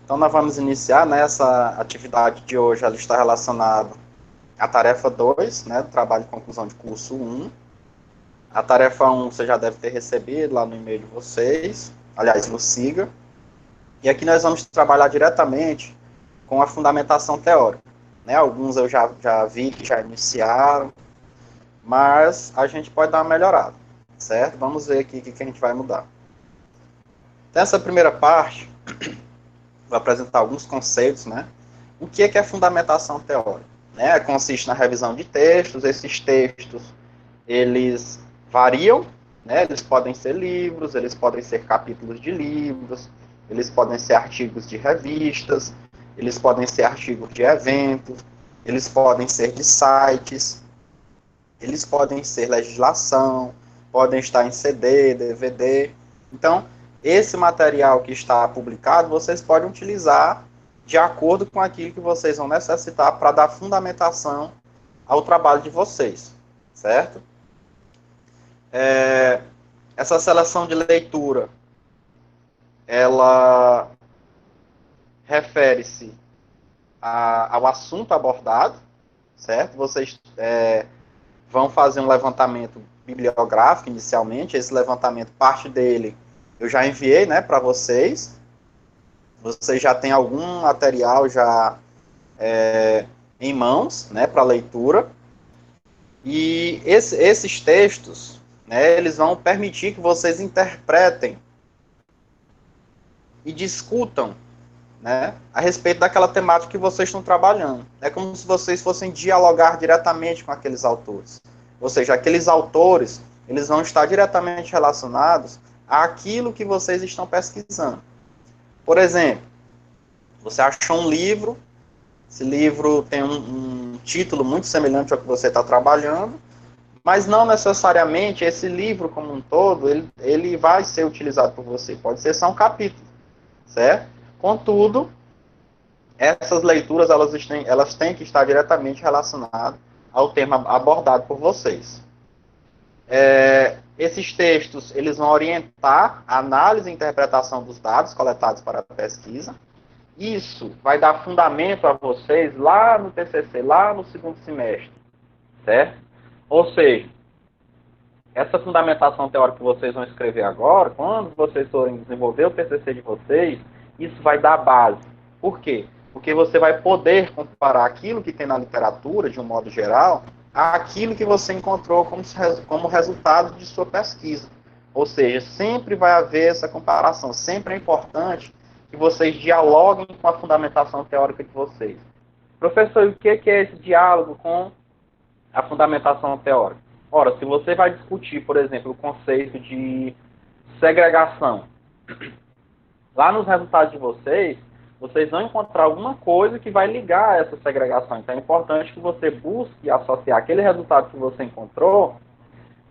Então, nós vamos iniciar, né, essa atividade de hoje, ela está relacionada à tarefa 2, né, do trabalho de conclusão de curso 1. A tarefa 1 você já deve ter recebido lá no e-mail de vocês, aliás, no SIGA. E aqui nós vamos trabalhar diretamente com a fundamentação teórica. Né? Alguns eu já vi que já iniciaram, mas a gente pode dar uma melhorada, certo? Vamos ver aqui o que a gente vai mudar. Nessa primeira parte, vou apresentar alguns conceitos, né? O que é fundamentação teórica? Né? Consiste na revisão de textos. Esses textos, eles variam, né? Eles podem ser livros, eles podem ser capítulos de livros, eles podem ser artigos de revistas, eles podem ser artigos de eventos, eles podem ser de sites, eles podem ser legislação, podem estar em CD, DVD. Então, esse material que está publicado, vocês podem utilizar de acordo com aquilo que vocês vão necessitar para dar fundamentação ao trabalho de vocês, certo? Essa seleção de leitura, ela refere-se ao assunto abordado, certo? Vocês vão fazer um levantamento bibliográfico inicialmente. Esse levantamento, parte dele, eu já enviei, né, para vocês. Vocês já têm algum material já em mãos, né, para leitura. E esses textos, né, eles vão permitir que vocês interpretem e discutam, né, a respeito daquela temática que vocês estão trabalhando. É como se vocês fossem dialogar diretamente com aqueles autores. Ou seja, aqueles autores, eles vão estar diretamente relacionados àquilo que vocês estão pesquisando. Por exemplo, você achou um livro, esse livro tem um título muito semelhante ao que você está trabalhando, mas não necessariamente esse livro como um todo, ele vai ser utilizado por você. Pode ser só um capítulo, certo? Contudo, essas leituras elas têm que estar diretamente relacionadas ao tema abordado por vocês. Esses textos, eles vão orientar a análise e interpretação dos dados coletados para a pesquisa. Isso vai dar fundamento a vocês lá no TCC, lá no segundo semestre, certo? Ou seja, essa fundamentação teórica que vocês vão escrever agora, quando vocês forem desenvolver o TCC de vocês, isso vai dar base. Por quê? Porque você vai poder comparar aquilo que tem na literatura, de um modo geral, àquilo que você encontrou como resultado de sua pesquisa. Ou seja, sempre vai haver essa comparação. Sempre é importante que vocês dialoguem com a fundamentação teórica de vocês. Professor, e o que é esse diálogo com a fundamentação teórica? Ora, se você vai discutir, por exemplo, o conceito de segregação, lá nos resultados de vocês vão encontrar alguma coisa que vai ligar a essa segregação. Então é importante que você busque associar aquele resultado que você encontrou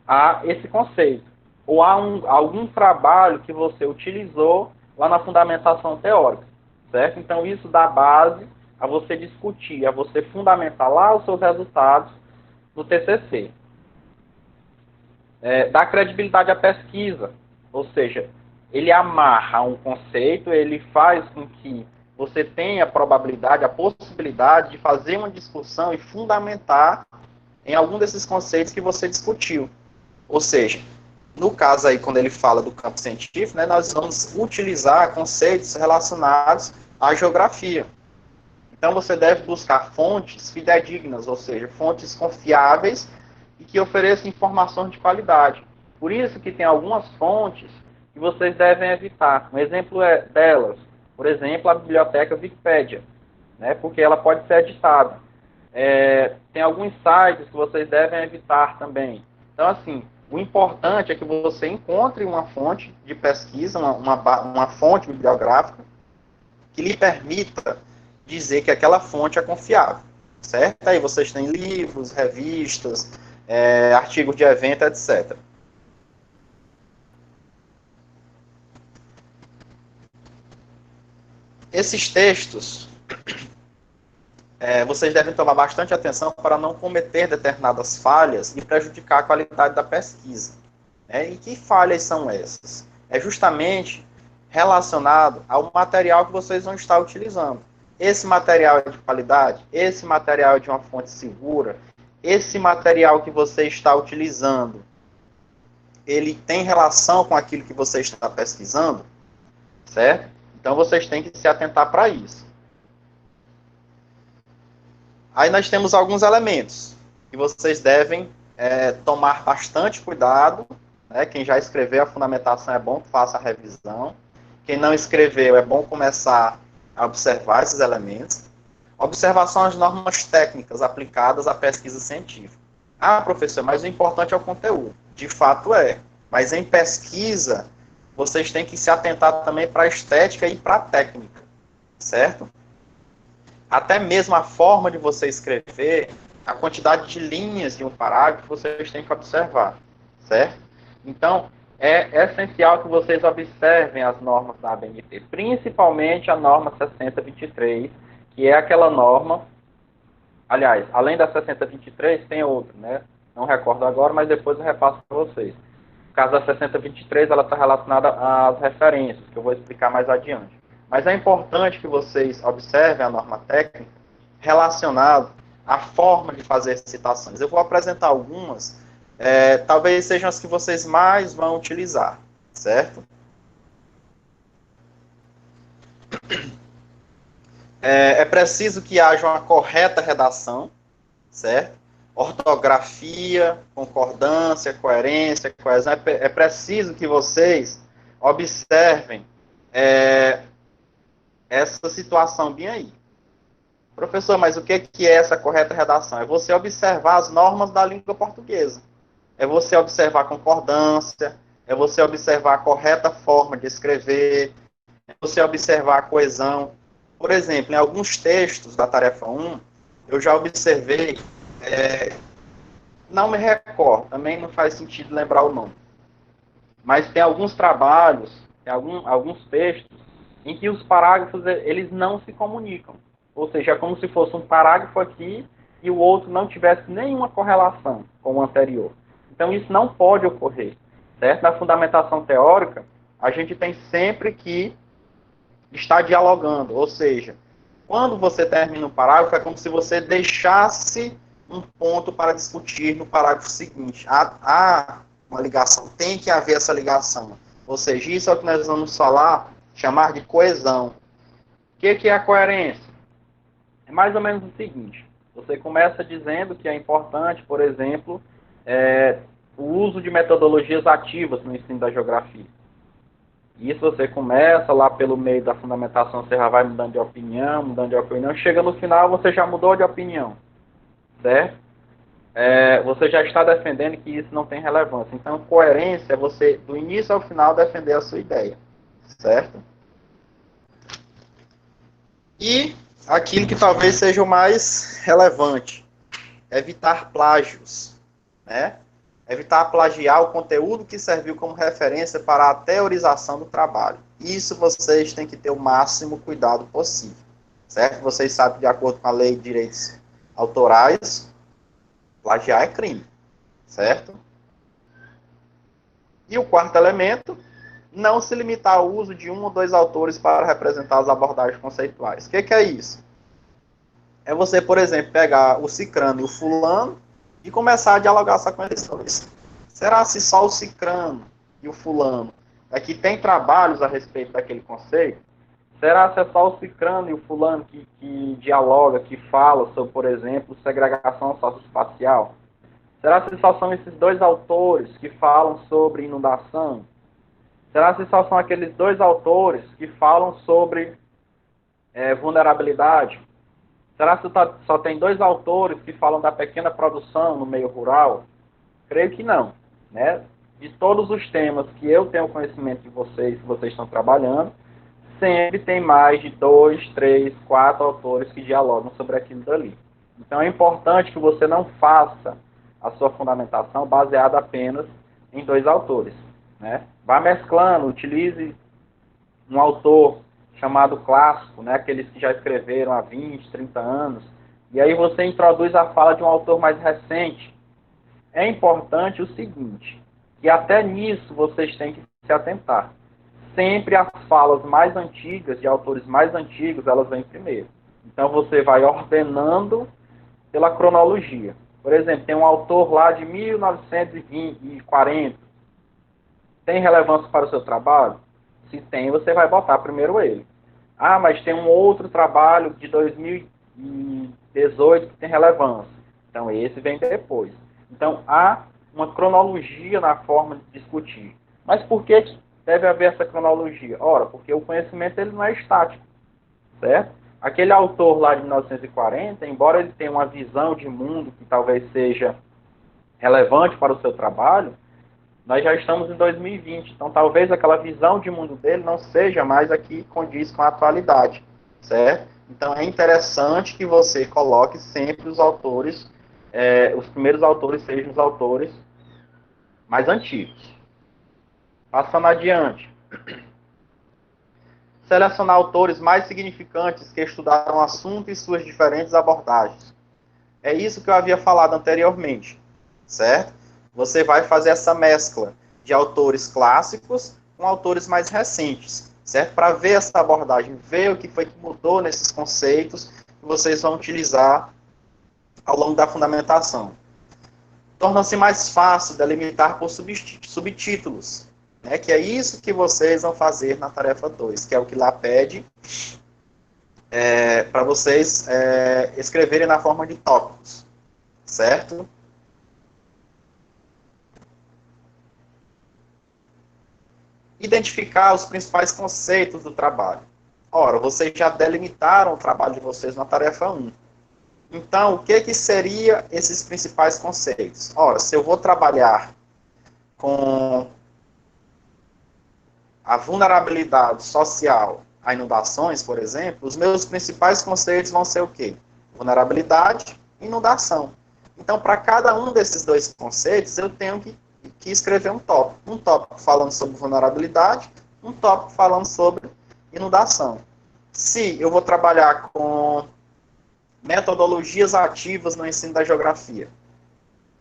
a esse conceito. Ou a algum trabalho que você utilizou lá na fundamentação teórica, certo? Então isso dá base a você discutir, a você fundamentar lá os seus resultados no TCC. Dá credibilidade à pesquisa, ou seja, ele amarra um conceito, ele faz com que você tenha a probabilidade, a possibilidade de fazer uma discussão e fundamentar em algum desses conceitos que você discutiu. Ou seja, no caso aí, quando ele fala do campo científico, né, nós vamos utilizar conceitos relacionados à geografia. Então, você deve buscar fontes fidedignas, ou seja, fontes confiáveis e que ofereçam informações de qualidade. Por isso que tem algumas fontes que vocês devem evitar. Um exemplo delas, por exemplo, a biblioteca Wikipédia, né, porque ela pode ser editada. Tem alguns sites que vocês devem evitar também. Então, assim, o importante é que você encontre uma fonte de pesquisa, uma fonte bibliográfica, que lhe permita dizer que aquela fonte é confiável, certo? Aí vocês têm livros, revistas, artigos de evento, etc. Esses textos, vocês devem tomar bastante atenção para não cometer determinadas falhas e prejudicar a qualidade da pesquisa. E que falhas são essas? É justamente relacionado ao material que vocês vão estar utilizando. Esse material é de qualidade? Esse material é de uma fonte segura? Esse material que você está utilizando, ele tem relação com aquilo que você está pesquisando? Certo? Então, vocês têm que se atentar para isso. Aí nós temos alguns elementos que vocês devem tomar bastante cuidado. Né? Quem já escreveu a fundamentação é bom que faça a revisão. Quem não escreveu, é bom começar a observar esses elementos. Observação às normas técnicas aplicadas à pesquisa científica. Ah, professor, mas o importante é o conteúdo. De fato é. Mas em pesquisa, vocês têm que se atentar também para a estética e para a técnica. Certo? Até mesmo a forma de você escrever, a quantidade de linhas de um parágrafo, vocês têm que observar. Certo? Então, é essencial que vocês observem as normas da ABNT, principalmente a norma 6023, que é aquela norma, aliás, além da 6023, tem outra, né? Não recordo agora, mas depois eu repasso para vocês. No caso da 6023, ela está relacionada às referências, que eu vou explicar mais adiante. Mas é importante que vocês observem a norma técnica relacionada à forma de fazer citações. Eu vou apresentar algumas, talvez sejam as que vocês mais vão utilizar, certo? É preciso que haja uma correta redação, certo? Ortografia, concordância, coerência, coesão. É preciso que vocês observem essa situação bem aí. Professor, mas o que é essa correta redação? É você observar as normas da língua portuguesa. É você observar a concordância, é você observar a correta forma de escrever, é você observar a coesão. Por exemplo, em alguns textos da tarefa 1, eu já observei, não me recordo, também não faz sentido lembrar o nome, mas tem alguns trabalhos, tem alguns textos, em que os parágrafos eles não se comunicam. Ou seja, é como se fosse um parágrafo aqui e o outro não tivesse nenhuma correlação com o anterior. Então, isso não pode ocorrer. Certo? Na fundamentação teórica, a gente tem sempre que estar dialogando. Ou seja, quando você termina um parágrafo, é como se você deixasse um ponto para discutir no parágrafo seguinte. Há uma ligação, tem que haver essa ligação. Ou seja, isso é o que nós vamos falar, chamar de coesão. O que é a coerência? É mais ou menos o seguinte. Você começa dizendo que é importante, por exemplo, o uso de metodologias ativas no ensino da geografia. Isso você começa lá pelo meio da fundamentação, você já vai mudando de opinião, chega no final, você já mudou de opinião, certo? Você já está defendendo que isso não tem relevância. Então, coerência é você, do início ao final, defender a sua ideia, certo? E aquilo que talvez seja o mais relevante, evitar plágios, né? Evitar plagiar o conteúdo que serviu como referência para a teorização do trabalho. Isso vocês têm que ter o máximo cuidado possível, certo? Vocês sabem, de acordo com a Lei de Direitos Autorais, plagiar é crime, certo? E o quarto elemento, não se limitar ao uso de um ou dois autores para representar as abordagens conceituais. O que é isso? É você, por exemplo, pegar o cicrano e o fulano e começar a dialogar só com eles dois. Será se só o cicrano e o fulano que tem trabalhos a respeito daquele conceito? Será se é só o cicrano e o fulano que dialoga, que fala sobre, por exemplo, segregação socioespacial? Será se só são esses dois autores que falam sobre inundação? Será se só são aqueles dois autores que falam sobre vulnerabilidade? Será que só tem dois autores que falam da pequena produção no meio rural? Creio que não. Né? De todos os temas que eu tenho conhecimento de vocês, que vocês estão trabalhando, sempre tem mais de 2, 3, 4 autores que dialogam sobre aquilo dali. Então é importante que você não faça a sua fundamentação baseada apenas em dois autores. Né? Vá mesclando, utilize um autor chamado clássico, né, aqueles que já escreveram há 20, 30 anos, e aí você introduz a fala de um autor mais recente. É importante o seguinte, que até nisso vocês têm que se atentar. sempre as falas mais antigas, de autores mais antigos, elas vêm primeiro. Então você vai ordenando pela cronologia. Por exemplo, tem um autor lá de 1940. Tem relevância para o seu trabalho? Se tem, você vai botar primeiro ele. Ah, mas tem um outro trabalho de 2018 que tem relevância. Então esse vem depois. Então há uma cronologia na forma de discutir. Mas por que deve haver essa cronologia? Ora, porque o conhecimento ele não é estático, certo? Aquele autor lá de 1940, embora ele tenha uma visão de mundo que talvez seja relevante para o seu trabalho, nós já estamos em 2020, então talvez aquela visão de mundo dele não seja mais a que condiz com a atualidade, certo? Então é interessante que você coloque sempre os autores, os primeiros autores sejam os autores mais antigos. Passando adiante. Selecionar autores mais significantes que estudaram o assunto e suas diferentes abordagens. É isso que eu havia falado anteriormente, certo? Você vai fazer essa mescla de autores clássicos com autores mais recentes, certo? Para ver essa abordagem, ver o que foi que mudou nesses conceitos que vocês vão utilizar ao longo da fundamentação. Torna-se mais fácil delimitar por subtítulos, né? Que é isso que vocês vão fazer na tarefa 2, que é o que lá pede para vocês escreverem na forma de tópicos, certo? Identificar os principais conceitos do trabalho. Ora, vocês já delimitaram o trabalho de vocês na tarefa 1. Então, o que seria esses principais conceitos? Ora, se eu vou trabalhar com a vulnerabilidade social a inundações, por exemplo, os meus principais conceitos vão ser o quê? Vulnerabilidade e inundação. Então, para cada um desses dois conceitos, eu tenho que escrever um tópico. Um tópico falando sobre vulnerabilidade, um tópico falando sobre inundação. Se eu vou trabalhar com metodologias ativas no ensino da geografia,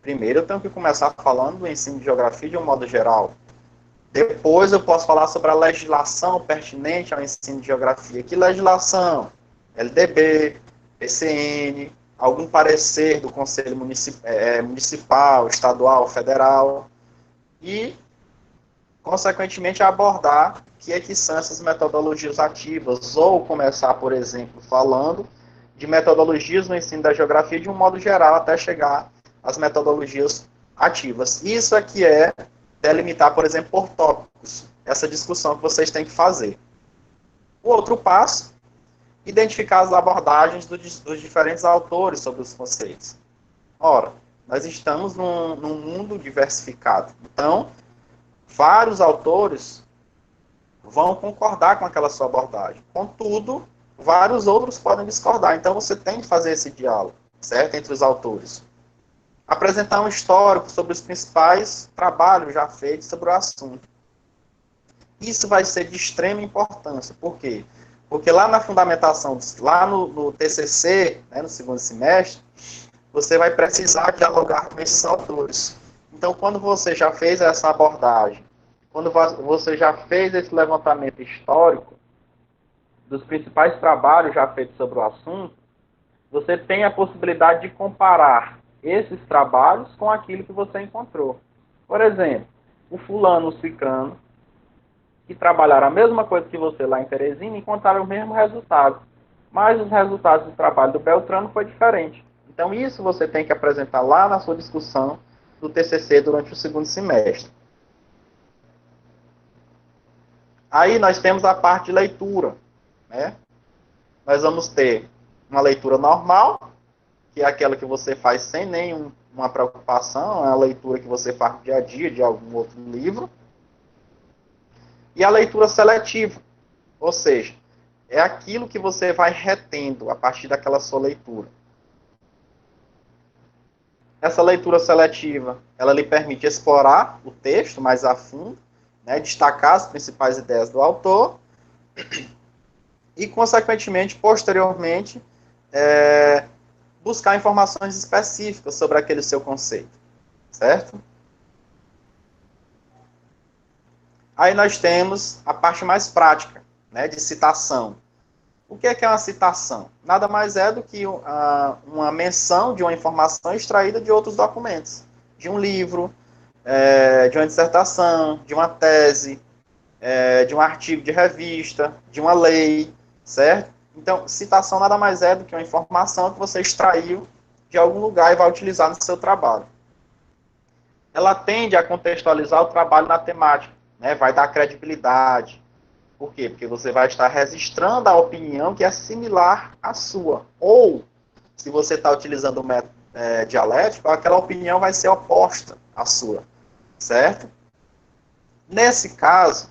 primeiro eu tenho que começar falando do ensino de geografia de um modo geral. Depois eu posso falar sobre a legislação pertinente ao ensino de geografia. Que legislação? LDB, PCN, algum parecer do Conselho Municipal, Estadual, Federal. E, consequentemente, abordar o que são essas metodologias ativas. Ou começar, por exemplo, falando de metodologias no ensino da geografia de um modo geral, até chegar às metodologias ativas. Isso aqui é delimitar, por exemplo, por tópicos, essa discussão que vocês têm que fazer. O outro passo, identificar as abordagens dos diferentes autores sobre os conceitos. Ora, nós estamos num mundo diversificado, então, vários autores vão concordar com aquela sua abordagem. Contudo, vários outros podem discordar, então você tem que fazer esse diálogo, certo, entre os autores. Apresentar um histórico sobre os principais trabalhos já feitos sobre o assunto. Isso vai ser de extrema importância. Por quê? Porque lá na fundamentação, lá no TCC, né, no segundo semestre, você vai precisar dialogar com esses autores. Então, quando você já fez essa abordagem, quando você já fez esse levantamento histórico dos principais trabalhos já feitos sobre o assunto, você tem a possibilidade de comparar esses trabalhos com aquilo que você encontrou. Por exemplo, o fulano, o cicrano, que trabalharam a mesma coisa que você lá em Teresina, encontraram o mesmo resultado. Mas os resultados do trabalho do Beltrano foi diferente. Então isso você tem que apresentar lá na sua discussão do TCC durante o segundo semestre. Aí nós temos a parte de leitura, né? Nós vamos ter uma leitura normal, que é aquela que você faz sem nenhuma preocupação, é a leitura que você faz no dia a dia de algum outro livro. E a leitura seletiva, ou seja, é aquilo que você vai retendo a partir daquela sua leitura. Essa leitura seletiva, ela lhe permite explorar o texto mais a fundo, né, destacar as principais ideias do autor e, consequentemente, posteriormente, buscar informações específicas sobre aquele seu conceito, certo? Aí nós temos a parte mais prática, né, de citação. O que é uma citação? Nada mais é do que uma menção de uma informação extraída de outros documentos, de um livro, de uma dissertação, de uma tese, de um artigo de revista, de uma lei, certo? Então, citação nada mais é do que uma informação que você extraiu de algum lugar e vai utilizar no seu trabalho. Ela tende a contextualizar o trabalho na temática, né? Vai dar credibilidade. Por quê? Porque você vai estar registrando a opinião que é similar à sua. Ou, se você está utilizando o método dialético, aquela opinião vai ser oposta à sua, certo? Nesse caso,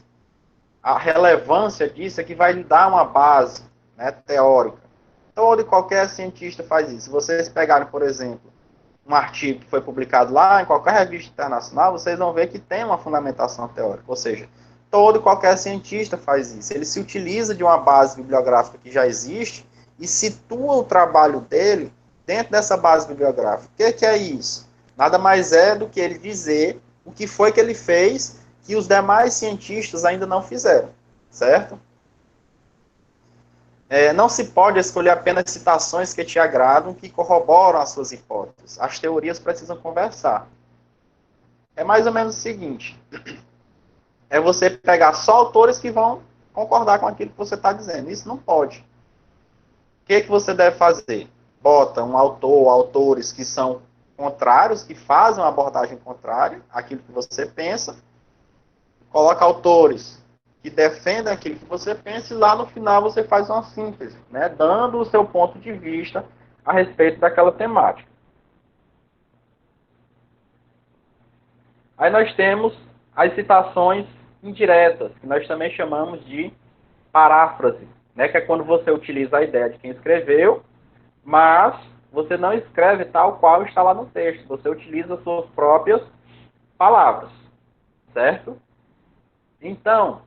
a relevância disso é que vai lhe dar uma base, né, teórica. Todo e qualquer cientista faz isso. Se vocês pegarem, por exemplo, um artigo que foi publicado lá em qualquer revista internacional, vocês vão ver que tem uma fundamentação teórica. Ou seja, todo e qualquer cientista faz isso. Ele se utiliza de uma base bibliográfica que já existe e situa o trabalho dele dentro dessa base bibliográfica. O que é isso? Nada mais é do que ele dizer o que foi que ele fez que os demais cientistas ainda não fizeram, certo? Não se pode escolher apenas citações que te agradam, que corroboram as suas hipóteses. As teorias precisam conversar. É mais ou menos o seguinte: é você pegar só autores que vão concordar com aquilo que você está dizendo. Isso não pode. O que você deve fazer? Bota um autor ou autores que são contrários, que fazem uma abordagem contrária àquilo que você pensa. Coloca autores que defendem aquilo que você pensa e lá no final você faz uma síntese, né, dando o seu ponto de vista a respeito daquela temática. Aí nós temos as citações indiretas, que nós também chamamos de paráfrase, né, que é quando você utiliza a ideia de quem escreveu, mas você não escreve tal qual está lá no texto, você utiliza suas próprias palavras, certo? Então,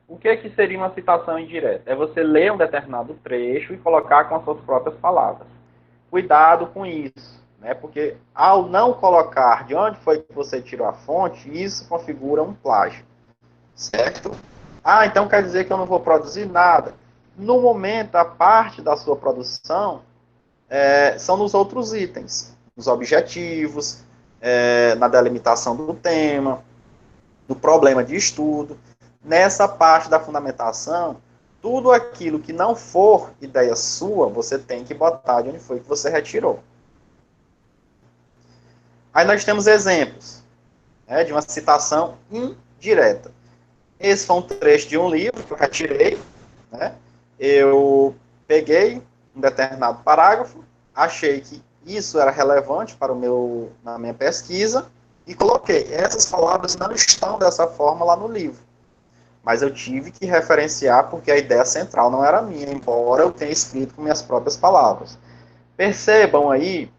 o que seria uma citação indireta? É você ler um determinado trecho e colocar com as suas próprias palavras. Cuidado com isso, né? Porque ao não colocar de onde foi que você tirou a fonte, isso configura um plágio, certo? Ah, então quer dizer que eu não vou produzir nada. No momento, a parte da sua produção são nos outros itens, nos objetivos, na delimitação do tema, do problema de estudo. Nessa parte da fundamentação, tudo aquilo que não for ideia sua, você tem que botar de onde foi que você retirou. Aí nós temos exemplos, né, de uma citação indireta. Esse foi um trecho de um livro que eu retirei, né? Eu peguei um determinado parágrafo, achei que isso era relevante para na minha pesquisa e coloquei. Essas palavras não estão dessa forma lá no livro. Mas eu tive que referenciar porque a ideia central não era minha, embora eu tenha escrito com minhas próprias palavras. Percebam aí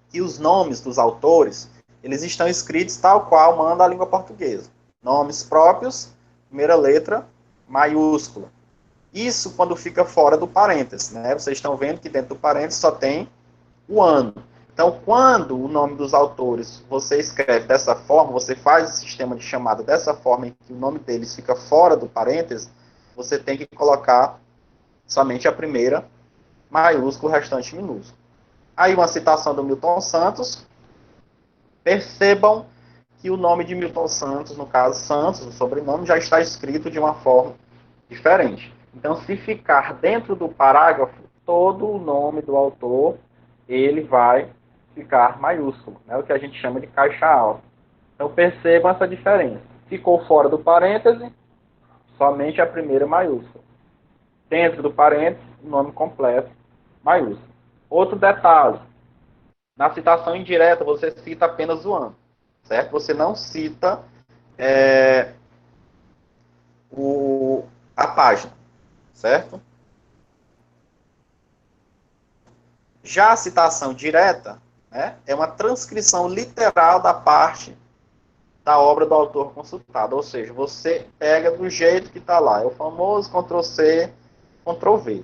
que os nomes dos autores, eles estão escritos tal qual manda a língua portuguesa. Nomes próprios, primeira letra, maiúscula. Isso quando fica fora do parênteses, né? Vocês estão vendo que dentro do parênteses só tem o ano. Então, quando o nome dos autores você escreve dessa forma, você faz o sistema de chamada dessa forma, em que o nome deles fica fora do parênteses, você tem que colocar somente a primeira maiúsculo, o restante minúsculo. Aí uma citação do Milton Santos. Percebam que o nome de Milton Santos, no caso Santos, o sobrenome, já está escrito de uma forma diferente. Então, se ficar dentro do parágrafo, todo o nome do autor, ele vai ficar maiúsculo, né? O que a gente chama de caixa alta. Então, percebam essa diferença. Ficou fora do parêntese, somente a primeira maiúscula. Dentro do parêntese, o nome completo, maiúsculo. Outro detalhe, na citação indireta, você cita apenas o ano, certo? Você não cita a página, certo? Já a citação direta, né, é uma transcrição literal da parte da obra do autor consultado, ou seja, você pega do jeito que está lá, é o famoso Ctrl+C, Ctrl+V.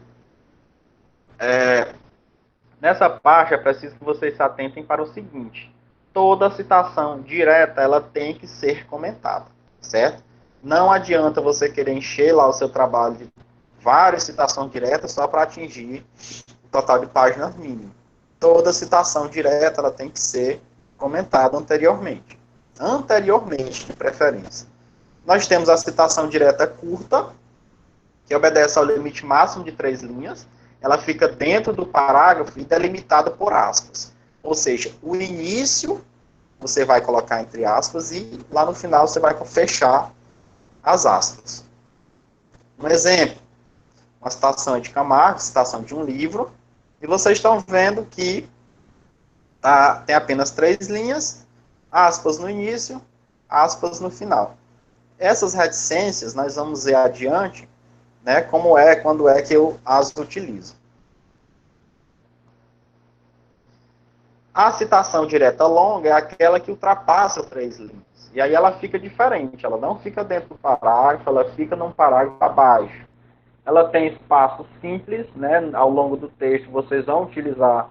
Nessa parte é preciso que vocês se atentem para o seguinte: toda citação direta ela tem que ser comentada, certo? Não adianta você querer encher lá o seu trabalho de várias citações diretas só para atingir o total de páginas mínimo. Toda citação direta ela tem que ser comentada anteriormente. Anteriormente, de preferência. Nós temos a citação direta curta, que obedece ao limite máximo de 3 linhas. Ela fica dentro do parágrafo e delimitada por aspas. Ou seja, o início você vai colocar entre aspas e lá no final você vai fechar as aspas. Um exemplo, uma citação de Camargo, citação de um livro, e vocês estão vendo que tem apenas 3 linhas, aspas no início, aspas no final. Essas reticências nós vamos ver adiante, né, quando é que eu as utilizo. A citação direta longa é aquela que ultrapassa 3 linhas. E aí ela fica diferente, ela não fica dentro do parágrafo, ela fica num parágrafo abaixo. Ela tem espaço simples, né, ao longo do texto vocês vão utilizar,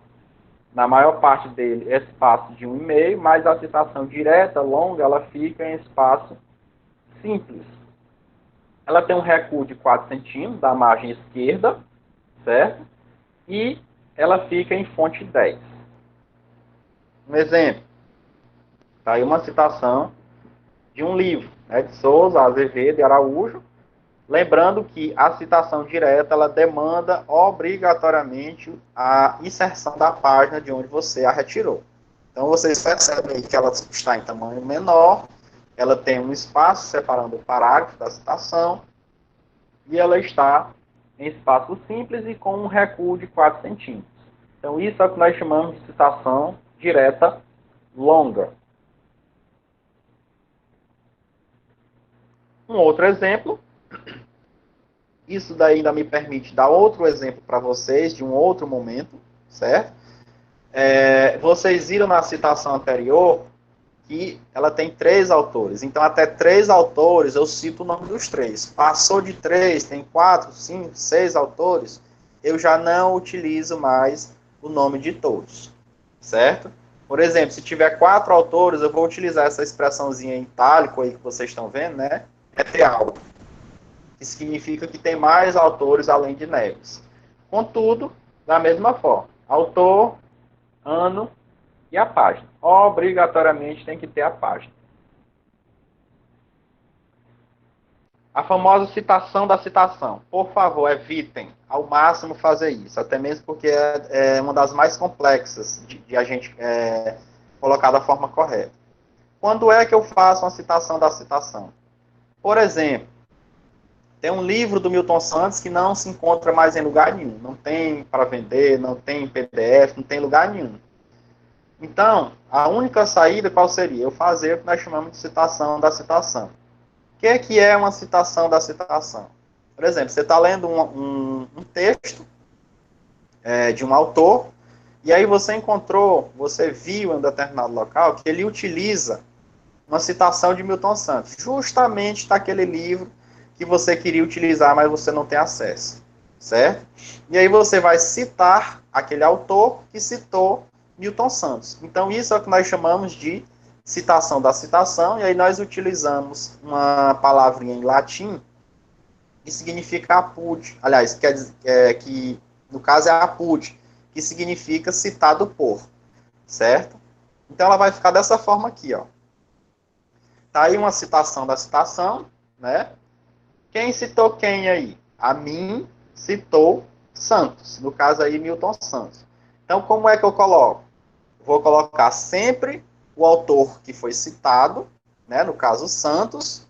na maior parte dele, espaço de 1,5, mas a citação direta, longa, ela fica em espaço simples. Ela tem um recuo de 4 centímetros da margem esquerda, certo? E ela fica em fonte 10. Um exemplo, está aí uma citação de um livro, né, de Souza, Azevedo e Araújo, lembrando que a citação direta ela demanda obrigatoriamente a inserção da página de onde você a retirou. Então vocês percebem aí que ela está em tamanho menor, ela tem um espaço separando o parágrafo da citação e ela está em espaço simples e com um recuo de 4 centímetros. Então isso é o que nós chamamos de citação direta longa. Um outro exemplo, isso daí ainda me permite dar outro exemplo para vocês, de um outro momento, certo? Vocês viram na citação anterior que ela tem 3 autores, então até 3 autores eu cito o nome dos 3. Passou de 3, tem 4, 5, 6 autores, eu já não utilizo mais o nome de todos, certo? Por exemplo, se tiver 4 autores, eu vou utilizar essa expressãozinha em itálico aí que vocês estão vendo, né? Real, que significa que tem mais autores além de Neves. Contudo, da mesma forma, autor, ano e a página. Obrigatoriamente tem que ter a página. A famosa citação da citação. Por favor, evitem ao máximo fazer isso, até mesmo porque é uma das mais complexas de a gente colocar da forma correta. Quando é que eu faço uma citação da citação? Por exemplo, tem um livro do Milton Santos que não se encontra mais em lugar nenhum. Não tem para vender, não tem PDF, não tem lugar nenhum. Então, a única saída qual seria? Eu fazer o que nós chamamos de citação da citação. O que é uma citação da citação? Por exemplo, você está lendo um texto de um autor, e aí você viu em um determinado local que ele utiliza uma citação de Milton Santos, justamente daquele livro que você queria utilizar, mas você não tem acesso, certo? E aí você vai citar aquele autor que citou Milton Santos. Então isso é o que nós chamamos de citação da citação, e aí nós utilizamos uma palavrinha em latim que significa apud, aliás, quer dizer, que no caso é apud, que significa citado por, certo? Então ela vai ficar dessa forma aqui, ó. Tá aí uma citação da citação, né? Quem citou quem aí? A mim citou Santos, no caso aí Milton Santos. Então como é que eu coloco? Vou colocar sempre o autor que foi citado, né? No caso Santos,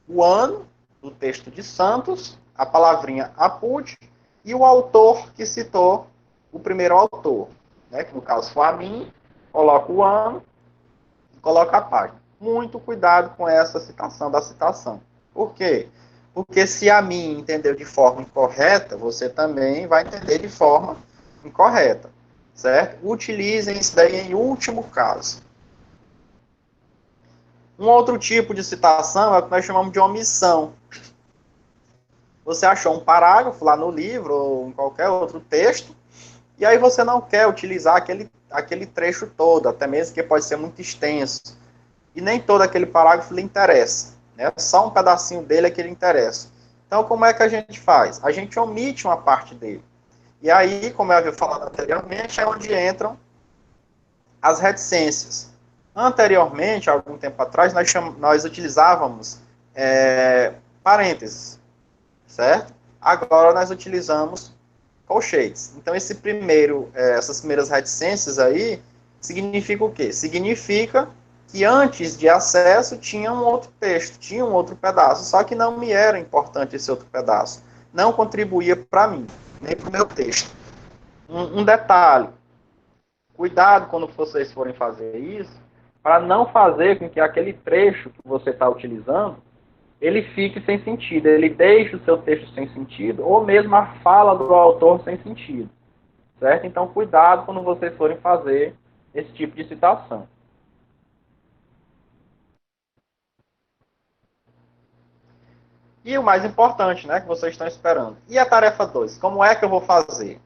o ano do texto de Santos, a palavrinha apud e o autor que citou o primeiro autor, né? Que no caso foi a mim, coloco o ano e coloco a página. Muito cuidado com essa citação da citação. Por quê? Porque se a mim entendeu de forma incorreta, você também vai entender de forma incorreta, certo? Utilizem isso daí em último caso. Um outro tipo de citação é o que nós chamamos de omissão. Você achou um parágrafo lá no livro ou em qualquer outro texto, e aí você não quer utilizar aquele trecho todo, até mesmo que pode ser muito extenso. E nem todo aquele parágrafo lhe interessa. né? Só um pedacinho dele é que ele interessa. Então, como é que a gente faz? A gente omite uma parte dele. E aí, como eu havia falado anteriormente, é onde entram as reticências. Anteriormente, há algum tempo atrás, nós utilizávamos parênteses, certo? Agora nós utilizamos colchetes. Então, essas primeiras reticências aí, significa o quê? Significa que antes de acesso tinha um outro texto, tinha um outro pedaço, só que não me era importante esse outro pedaço. Não contribuía para mim, nem para o meu texto. Um detalhe, cuidado quando vocês forem fazer isso, para não fazer com que aquele trecho que você está utilizando, ele fique sem sentido, ele deixe o seu texto sem sentido, ou mesmo a fala do autor sem sentido, certo? Então, cuidado quando vocês forem fazer esse tipo de citação. E o mais importante, né, que vocês estão esperando. E a tarefa 2? Como é que eu vou fazer?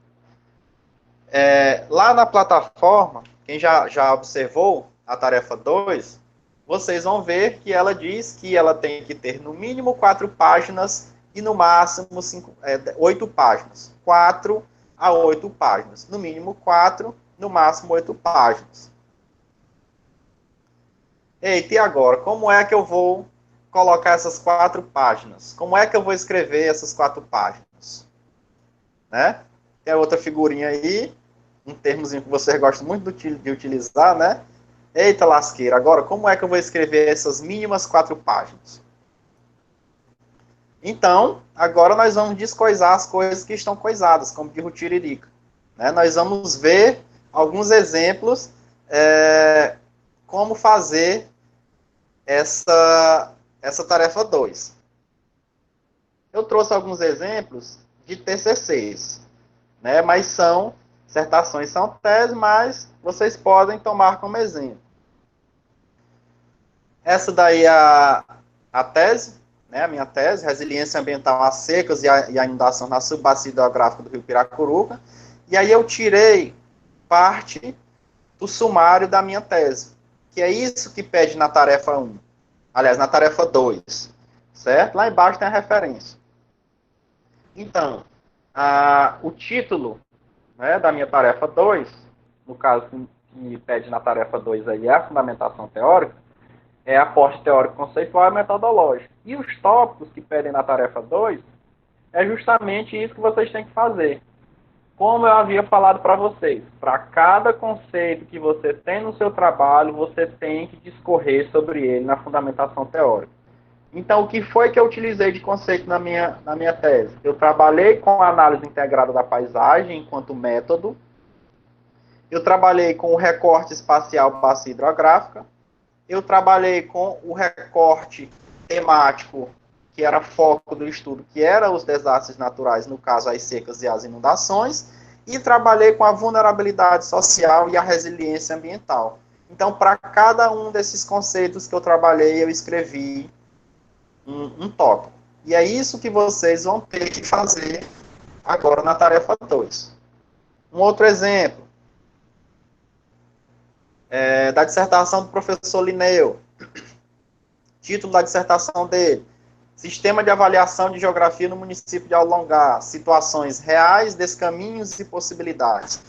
Lá na plataforma, quem já observou a tarefa 2, vocês vão ver que ela diz que ela tem que ter no mínimo 4 páginas e no máximo 8 páginas. 4 a 8 páginas. No mínimo 4, no máximo 8 páginas. Eita, e agora? Como é que eu vou colocar essas 4 páginas? Como é que eu vou escrever essas 4 páginas? Né? Tem outra figurinha aí, um termozinho que você gosta muito de utilizar, né? Eita lasqueira, agora como é que eu vou escrever essas mínimas 4 páginas? Então, agora nós vamos descoisar as coisas que estão coisadas, como de Tiririca. Né? Nós vamos ver alguns exemplos como fazer essa tarefa 2. Eu trouxe alguns exemplos de TCCs, né? Mas são dissertações, são teses, mas vocês podem tomar como exemplo. Essa daí é a tese, né? A minha tese, Resiliência Ambiental às Secas e a Inundação na Subbacia Hidrográfica do Rio Piracuruca. E aí eu tirei parte do sumário da minha tese, que é isso que pede na tarefa 1. Aliás, na tarefa 2, certo? Lá embaixo tem a referência. Então, o título, né, da minha tarefa 2, no caso que me pede na tarefa 2 aí, é a fundamentação teórica, é aporte teórico conceitual e metodológico. E os tópicos que pedem na tarefa 2 é justamente isso que vocês têm que fazer. Como eu havia falado para vocês, para cada conceito que você tem no seu trabalho, você tem que discorrer sobre ele na fundamentação teórica. Então, o que foi que eu utilizei de conceito na minha tese? Eu trabalhei com a análise integrada da paisagem enquanto método, eu trabalhei com o recorte espacial bacia hidrográfica, eu trabalhei com o recorte temático, que era foco do estudo, que era os desastres naturais, no caso as secas e as inundações, e trabalhei com a vulnerabilidade social e a resiliência ambiental. Então, para cada um desses conceitos que eu trabalhei, eu escrevi um tópico. E é isso que vocês vão ter que fazer agora na tarefa 2. Um outro exemplo, da dissertação do professor Linneu. Título da dissertação dele: Sistema de avaliação de geografia no município de Alongá, situações reais, descaminhos e possibilidades.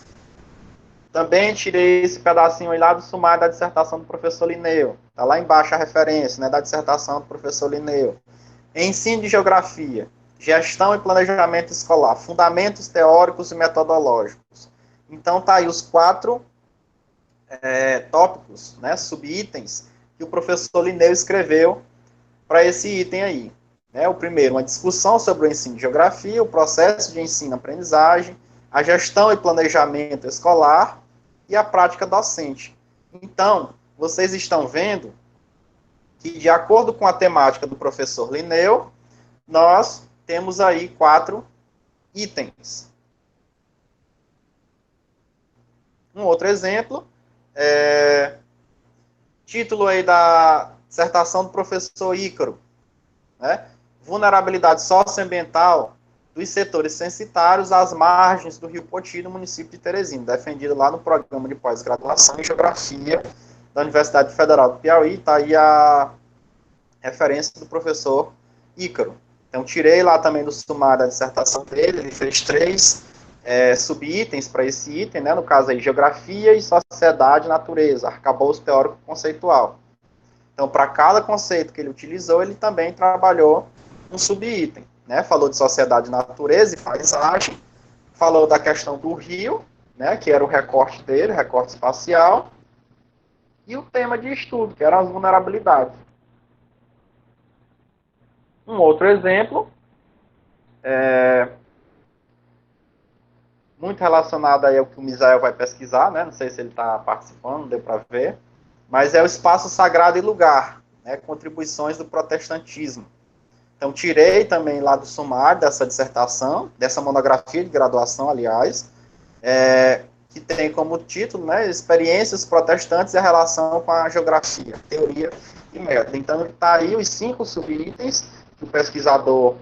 Também tirei esse pedacinho aí lá do sumário da dissertação do professor Linneu. Está lá embaixo a referência, né, da dissertação do professor Linneu. Ensino de geografia, gestão e planejamento escolar, fundamentos teóricos e metodológicos. Então tá aí os 4 tópicos, né, subitens, que o professor Linneu escreveu para esse item aí. O primeiro, uma discussão sobre o ensino de geografia, o processo de ensino-aprendizagem, a gestão e planejamento escolar e a prática docente. Então, vocês estão vendo que, de acordo com a temática do professor Linneu, nós temos aí 4 itens. Um outro exemplo, título aí da dissertação do professor Ícaro, né? Vulnerabilidade socioambiental dos setores censitários às margens do Rio Poti, no município de Teresina, defendido lá no programa de pós-graduação em Geografia da Universidade Federal do Piauí. Está aí a referência do professor Ícaro. Então, tirei lá também do sumário da dissertação dele, ele fez 3 subitens para esse item, né? No caso aí, geografia e sociedade e natureza, arcabouço teórico conceitual. Então, para cada conceito que ele utilizou, ele também trabalhou um subitem, né? Falou de sociedade, natureza e paisagem, falou da questão do rio, né? Que era o recorte dele, recorte espacial, e o tema de estudo, que eram as vulnerabilidades. Um outro exemplo, muito relacionado aí ao que o Misael vai pesquisar, né? Não sei se ele está participando, não deu para ver, mas é o espaço sagrado e lugar, né? Contribuições do protestantismo. Então, tirei também lá do sumário dessa dissertação, dessa monografia de graduação, aliás, que tem como título, né, Experiências Protestantes e a Relação com a Geografia, Teoria e Método. Então, está aí os 5 subitens que o pesquisador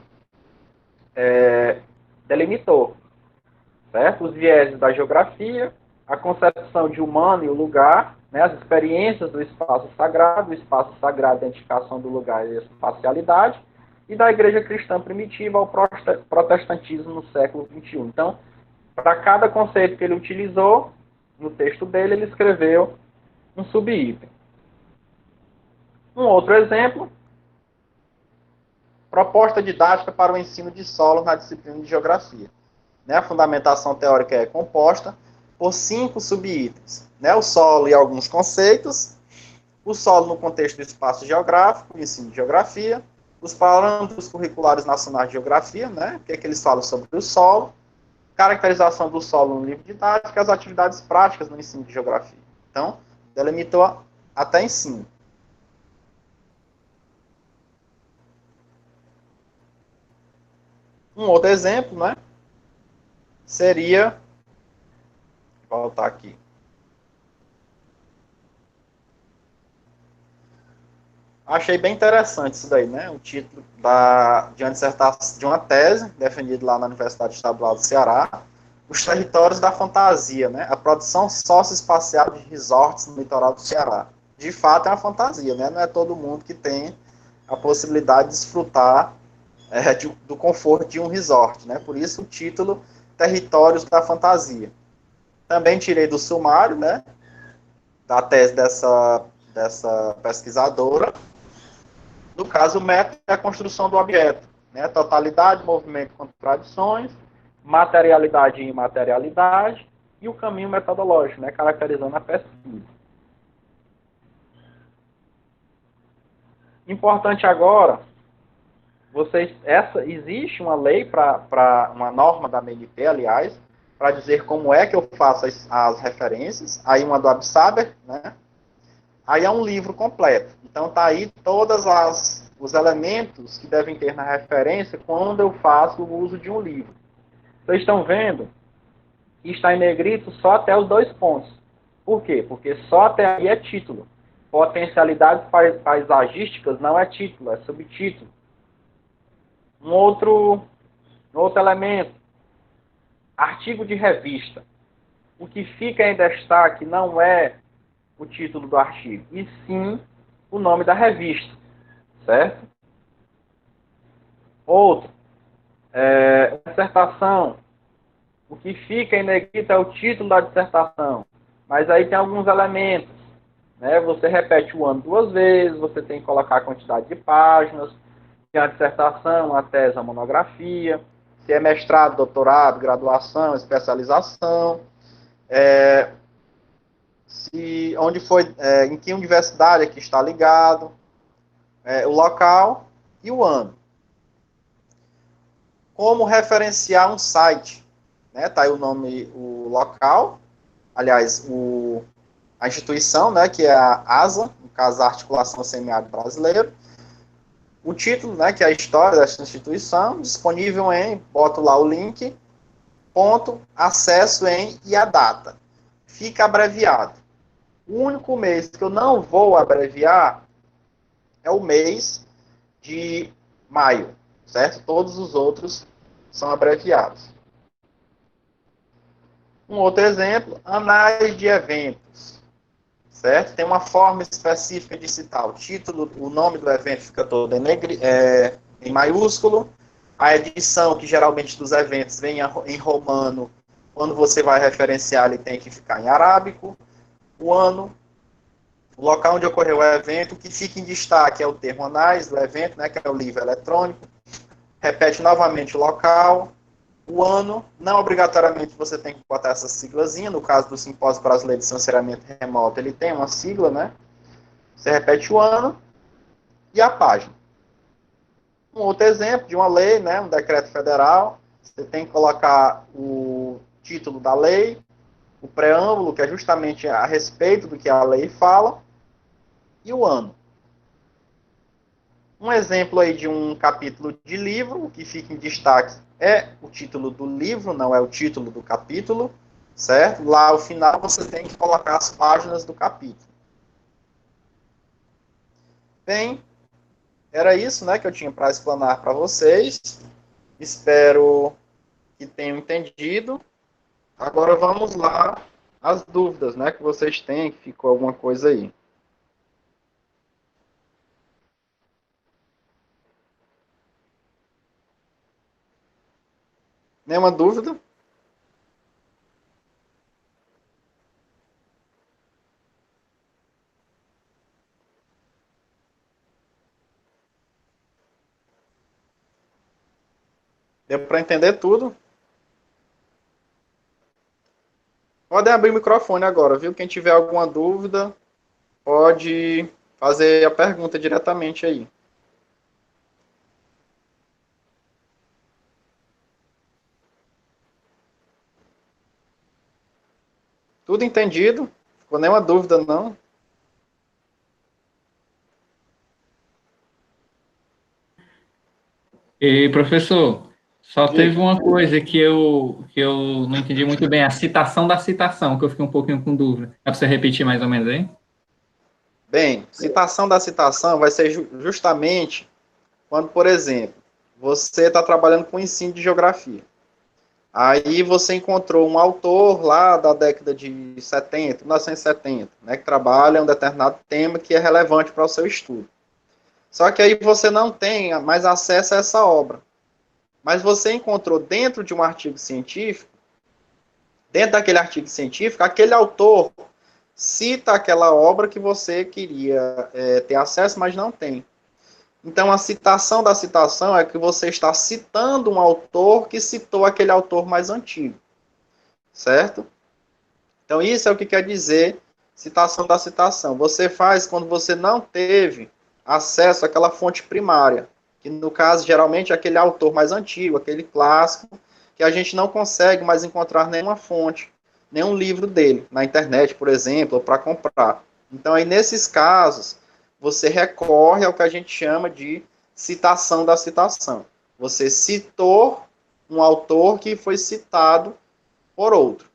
delimitou, certo? Os vieses da geografia, a concepção de humano e o lugar, né, as experiências do espaço sagrado, a identificação do lugar e a espacialidade, e da igreja cristã primitiva ao protestantismo no século XXI. Então, para cada conceito que ele utilizou, no texto dele, ele escreveu um subitem. Um outro exemplo, proposta didática para o ensino de solo na disciplina de geografia. Né, a fundamentação teórica é composta por 5 subitens. Né, o solo e alguns conceitos, o solo no contexto do espaço geográfico, o ensino de geografia, os parâmetros curriculares nacionais de geografia, né, o que é que eles falam sobre o solo, caracterização do solo no livro didático e as atividades práticas no ensino de geografia. Então, delimitou até ensino. Um outro exemplo, né, seria, vou voltar aqui, achei bem interessante isso daí, né? O título de uma dissertação, de uma tese defendida lá na Universidade Estadual do Ceará, os territórios da fantasia, né? A produção socioespacial de resorts no litoral do Ceará. De fato é uma fantasia, né? Não é todo mundo que tem a possibilidade de desfrutar do conforto de um resort, né? Por isso o título Territórios da Fantasia. Também tirei do sumário, né? Da tese dessa pesquisadora. No caso, o método é a construção do objeto, né? Totalidade, movimento, contradições, materialidade e imaterialidade, e o caminho metodológico, né? Caracterizando a pesquisa. Importante agora, existe uma lei, uma norma da MNP, aliás, para dizer como é que eu faço as referências, aí uma do Absaber, né? Aí é um livro completo. Então tá aí todos os elementos que devem ter na referência quando eu faço o uso de um livro. Vocês estão vendo que está em negrito só até os 2 pontos. Por quê? Porque só até aí é título. Potencialidades paisagísticas não é título, é subtítulo. Um outro elemento, artigo de revista. O que fica em destaque não é o título do artigo, e sim o nome da revista, certo? Outro, dissertação. O que fica em negrito é o título da dissertação, mas aí tem alguns elementos, né? Você repete o ano 2 vezes, você tem que colocar a quantidade de páginas, tem a dissertação, a tese, a monografia, se é mestrado, doutorado, graduação, especialização, onde foi, em que universidade é que está ligado, o local e o ano. Como referenciar um site, né? Tá aí o nome, o local, aliás, a instituição, né, que é a ASA, no caso a Articulação Semiárido Brasileiro, o título, né, que é a história dessa instituição, disponível boto lá o link, ponto, acesso em e a data. Fica abreviado. O único mês que eu não vou abreviar é o mês de maio, certo? Todos os outros são abreviados. Um outro exemplo, análise de eventos. certo? Tem uma forma específica de citar o título, o nome do evento fica todo em maiúsculo, a edição, que geralmente dos eventos vem em romano, quando você vai referenciar, ele tem que ficar em arábico, o ano, o local onde ocorreu o evento, o que fica em destaque é o termo anais do evento, né, que é o livro eletrônico, repete novamente o local, o ano, não obrigatoriamente você tem que botar essa siglazinha, no caso do Simpósio Brasileiro de Censuramento Remoto, ele tem uma sigla, né? Você repete o ano e a página. Um outro exemplo de uma lei, né, um decreto federal, você tem que colocar o título da lei, o preâmbulo, que é justamente a respeito do que a lei fala, e o ano. Um exemplo aí de um capítulo de livro, o que fica em destaque é o título do livro, não é o título do capítulo, certo? Lá ao final você tem que colocar as páginas do capítulo. Bem, era isso, né, que eu tinha para explanar para vocês. Espero que tenham entendido. Agora vamos lá as dúvidas, né, que vocês têm, que ficou alguma coisa aí. Nenhuma dúvida? Deu para entender tudo? Podem abrir o microfone agora, viu? Quem tiver alguma dúvida, pode fazer a pergunta diretamente aí. Tudo entendido? Ficou nenhuma dúvida, não? E, professor, só teve Diga. uma coisa que eu não entendi muito bem, a citação da citação, que eu fiquei um pouquinho com dúvida. É para você repetir mais ou menos aí? Bem, citação da citação vai ser justamente quando, por exemplo, você está trabalhando com ensino de geografia. Aí você encontrou um autor lá da década de 70, 1970, né, que trabalha um determinado tema que é relevante para o seu estudo. Só que aí você não tem mais acesso a essa obra. Mas você encontrou dentro de um artigo científico, dentro daquele artigo científico, aquele autor cita aquela obra que você queria ter acesso, mas não tem. Então, a citação da citação é que você está citando um autor que citou aquele autor mais antigo, certo? Então, isso é o que quer dizer citação da citação. Você faz quando você não teve acesso àquela fonte primária, que no caso, geralmente, é aquele autor mais antigo, aquele clássico, que a gente não consegue mais encontrar nenhuma fonte, nenhum livro dele, na internet, por exemplo, ou para comprar. Então, aí, nesses casos, você recorre ao que a gente chama de citação da citação. Você citou um autor que foi citado por outro.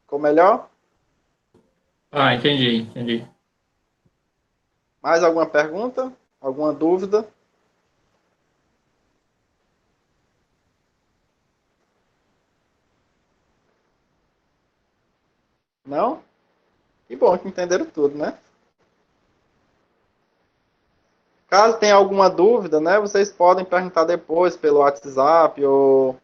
Ficou melhor? Ah, entendi. Mais alguma pergunta? Alguma dúvida? Não? Que bom que entenderam tudo, né? Caso tenha alguma dúvida, né, vocês podem perguntar depois pelo WhatsApp ou